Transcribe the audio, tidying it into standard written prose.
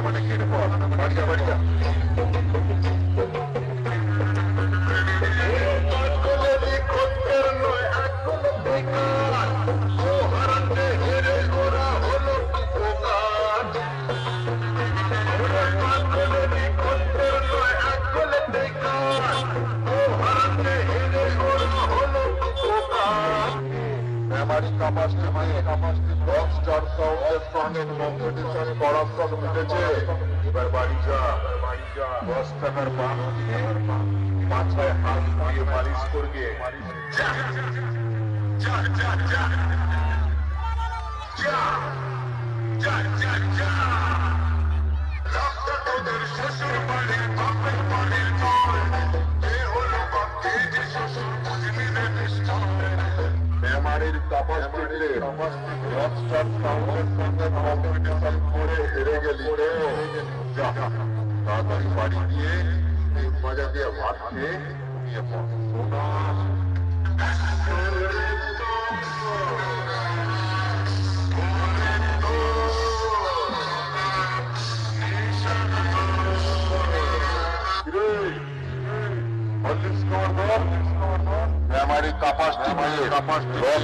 মানে কেটে পড়, বাড়িয়া বাড়িয়া। পড়াশোনা মিটেছে, এবার বাড়ি যা, 10 টাকার পান দিয়ে মাথায় হাত দিয়ে মালিশ করবে। যা যা যা যা যা যা যা যা তোদের শ্বশুর বাড়ির বাপের বাড়ির নয়, এ হলো বাপে যে শ্বশুর বুঝবি রে নিষ্ঠুর। মেমারির তাপস টিকলে রকস্টার সাউন্ডের সঙ্গে কম্পিটিশন করে হেরে গেলি রে। যা তাড়াতাড়ি বাড়ি গিয়ে মজা দিয়ে ভাত খেয়ে ঘুমিয়ে পড়। মেমারি কাপাস টিকলে রকস্টার